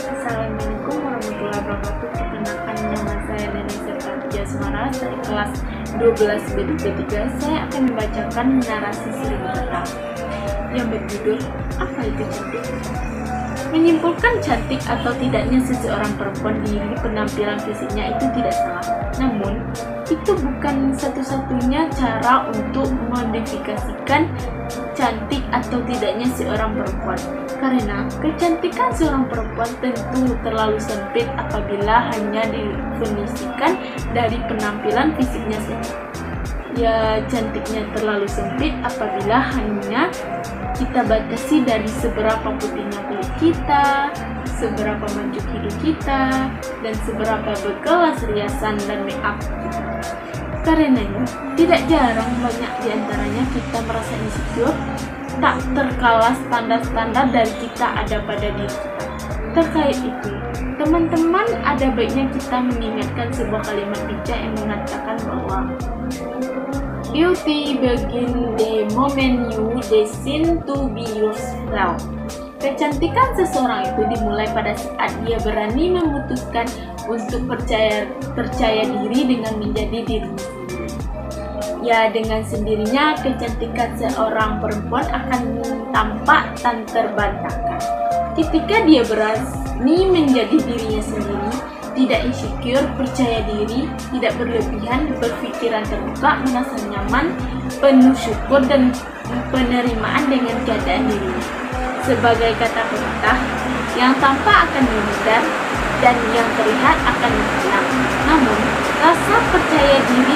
Assalamualaikum warahmatullahi wabarakatuh. Perkenalkan, nama saya Neni Serta Jasmara dari kelas 12 B3. Saya akan membacakan narasi seribu kata yang berjudul Apa itu Cantik? Menyimpulkan cantik atau tidaknya seseorang perempuan dari penampilan fisiknya itu tidak salah. Namun, itu bukan satu-satunya cara untuk mendefiniasikan cantik atau tidaknya seorang perempuan. Karena kecantikan seorang perempuan tentu terlalu sempit apabila hanya didefinisikan dari penampilan fisiknya saja. Ya, cantiknya terlalu sempit apabila hanya kita batasi dari seberapa putihnya kulit kita, seberapa mancung hidung kita, dan seberapa berkelas riasan dan make up kita. Karenanya, tidak jarang banyak diantaranya kita merasa insecure, tak terkala standar-standar dari kita ada pada diri kita. Terkait itu, teman-teman, ada baiknya kita mengingatkan sebuah kalimat bijak yang mengatakan bahwa beauty begin the moment you decide to be yourself. Kecantikan seseorang itu dimulai pada saat dia berani memutuskan untuk percaya diri dengan menjadi dirinya sendiri. Ya, dengan sendirinya kecantikan seorang perempuan akan tampak tak terbantahkan. Ketika dia berani menjadi dirinya sendiri, tidak insecure, percaya diri, tidak berlebihan, berpikiran terbuka, merasa nyaman, penuh syukur dan penerimaan dengan keadaan dirinya. Sebagai kata pepatah, yang tampak akan memudar dan yang terlihat akan menghilang. Namun, rasa percaya diri,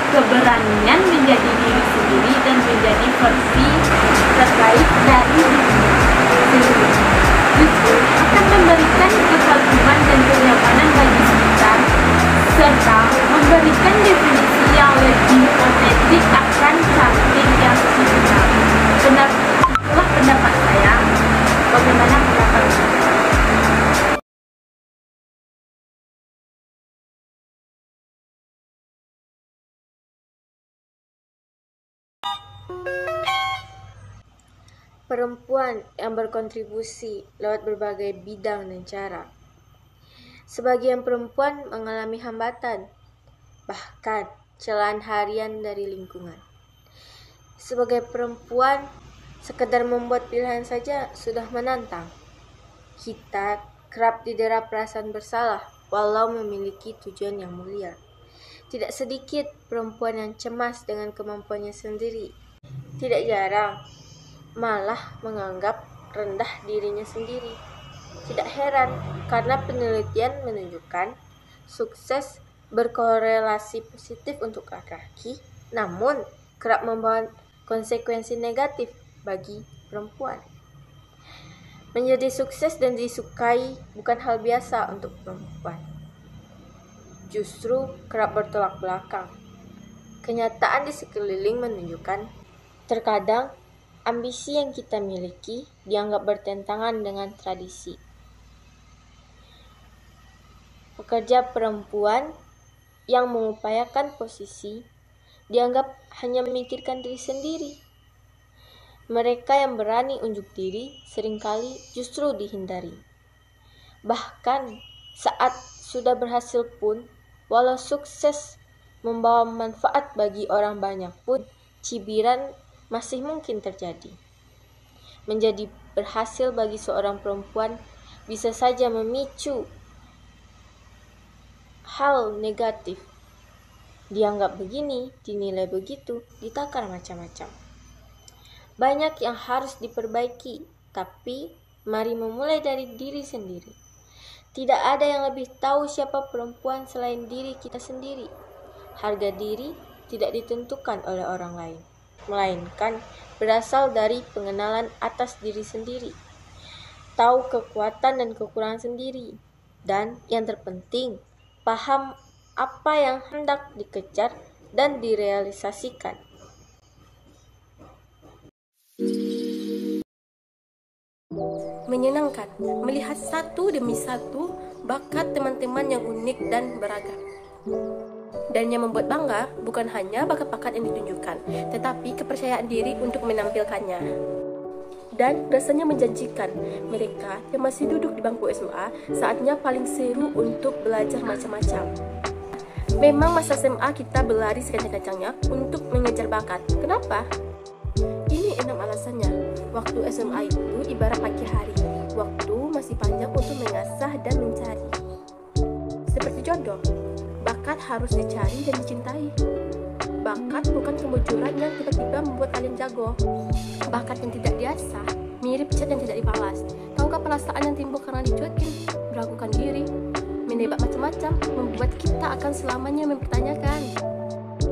keberanian menjadi diri sendiri dan menjadi versi terbaik dari dirinya sendiri justru akan memberikan kekaguman dan kenyamanan bagi sekitar, serta memberikan definisi yang lebih otentik akan cantik yang sebenarnya. Itulah pendapat saya. Bagaimana pendapat Anda? Perempuan yang berkontribusi lewat berbagai bidang dan cara. Sebagian perempuan mengalami hambatan, bahkan celaan harian dari lingkungan. Sebagai perempuan, sekedar membuat pilihan saja sudah menantang. Kita kerap didera perasaan bersalah walau memiliki tujuan yang mulia. Tidak sedikit perempuan yang cemas dengan kemampuannya sendiri. Tidak jarang malah menganggap rendah dirinya sendiri. Tidak heran karena penelitian menunjukkan sukses berkorelasi positif untuk laki-laki, namun kerap membawa konsekuensi negatif bagi perempuan. Menjadi sukses dan disukai bukan hal biasa untuk perempuan. Justru kerap bertolak belakang. Kenyataan di sekeliling menunjukkan terkadang ambisi yang kita miliki dianggap bertentangan dengan tradisi. Pekerja perempuan yang mengupayakan posisi dianggap hanya memikirkan diri sendiri. Mereka yang berani unjuk diri seringkali justru dihindari. Bahkan saat sudah berhasil pun, walau sukses membawa manfaat bagi orang banyak pun, cibiran masih mungkin terjadi. Menjadi berhasil bagi seorang perempuan bisa saja memicu hal negatif. Dianggap begini, dinilai begitu, ditakar macam-macam. Banyak yang harus diperbaiki, tapi mari memulai dari diri sendiri. Tidak ada yang lebih tahu siapa perempuan selain diri kita sendiri. Harga diri tidak ditentukan oleh orang lain, melainkan berasal dari pengenalan atas diri sendiri, tahu kekuatan dan kekurangan sendiri, dan yang terpenting, paham apa yang hendak dikejar dan direalisasikan. Menyenangkan melihat satu demi satu bakat teman-teman yang unik dan beragam. Dan yang membuat bangga bukan hanya bakat-bakat yang ditunjukkan, tetapi kepercayaan diri untuk menampilkannya. dan rasanya menjanjikan. Mereka yang masih duduk di bangku SMA saatnya paling seru untuk belajar macam-macam. Memang masa SMA kita berlari sekencang-kencangnya untuk mengejar bakat. Kenapa? Ini 6 alasannya. Waktu SMA itu ibarat pagi hari. Waktu masih panjang untuk mengasah dan mencari. Seperti jodoh, bakat harus dicari dan dicintai. Bakat bukan kemunculan yang tiba-tiba membuat kalian jago. Bakat yang tidak diasah, mirip cat yang tidak dibalas. Tahukah perasaan yang timbul karena dicuekin? Meragukan diri, menebak macam-macam, membuat kita akan selamanya mempertanyakan.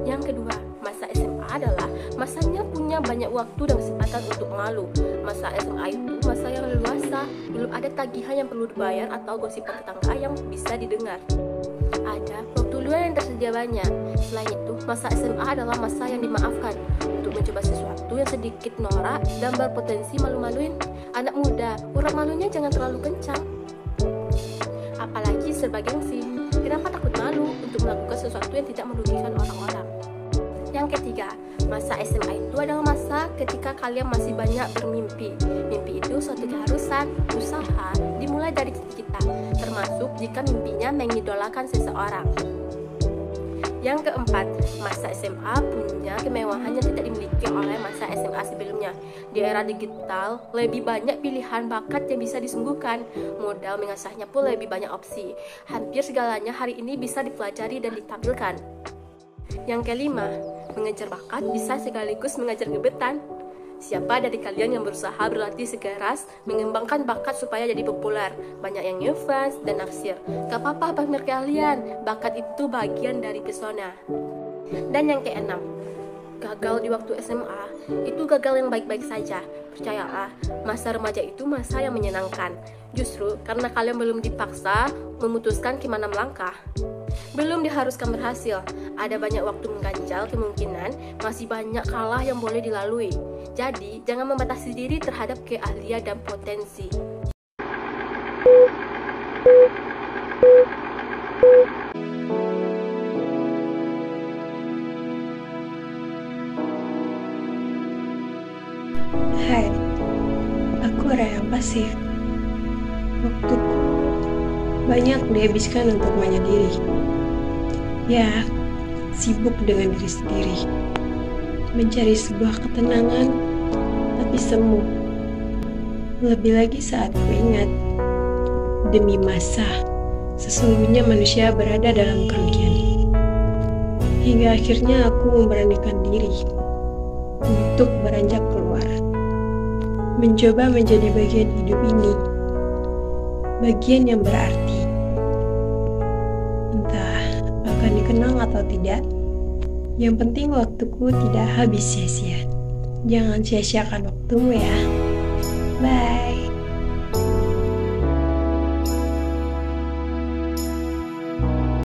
Yang kedua, masa SMA adalah masanya punya banyak waktu dan kesempatan untuk malu. Masa SMA itu masa yang leluasa, belum ada tagihan yang perlu dibayar atau gosipan tetangga yang bisa didengar. Ada waktu luang yang tersedia banyak. Selain itu, masa SMA adalah masa yang dimaafkan untuk mencoba sesuatu yang sedikit norak dan berpotensi malu-maluin. Anak muda, urat malunya jangan terlalu kencang. Apalagi serba gengsi. Kenapa takut malu untuk melakukan sesuatu yang tidak merugikan orang-orang? Yang ketiga, masa SMA itu adalah masa ketika kalian masih banyak bermimpi. Mimpi itu suatu keharusan, usaha, dimulai dari cita-cita, termasuk jika mimpinya mengidolakan seseorang. Yang keempat, masa SMA punya kemewahan yang tidak dimiliki oleh masa SMA sebelumnya. Di era digital, lebih banyak pilihan bakat yang bisa disungguhkan. Modal mengasahnya pun lebih banyak opsi. Hampir segalanya hari ini bisa dipelajari dan ditampilkan. Yang kelima, mengejar bakat bisa sekaligus mengajar gebetan. Siapa dari kalian yang berusaha berlatih sekeras mengembangkan bakat supaya jadi populer? Banyak yang ngefans dan naksir. Gak apa-apa pamer kalian, bakat itu bagian dari pesona. Dan yang keenam, gagal di waktu SMA itu gagal yang baik-baik saja. Percayalah, masa remaja itu masa yang menyenangkan. Justru karena kalian belum dipaksa memutuskan gimana melangkah, belum diharuskan berhasil, ada banyak waktu mengganjal kemungkinan, masih banyak kalah yang boleh dilalui. Jadi, jangan membatasi diri terhadap keahlian dan potensi. Hai, aku orang yang pasif. Waktuku banyak dihabiskan untuk menyendiri. Ya, sibuk dengan diri sendiri, mencari sebuah ketenangan, tapi semu. Lebih lagi saat ku ingat, demi masa, sesungguhnya manusia berada dalam kerugian. Hingga akhirnya aku memberanikan diri untuk beranjak keluar, mencoba menjadi bagian hidup ini, bagian yang berarti. Entah akan dikenang atau tidak, yang penting waktuku tidak habis sia-sia. Jangan sia-siakan waktumu ya. Bye.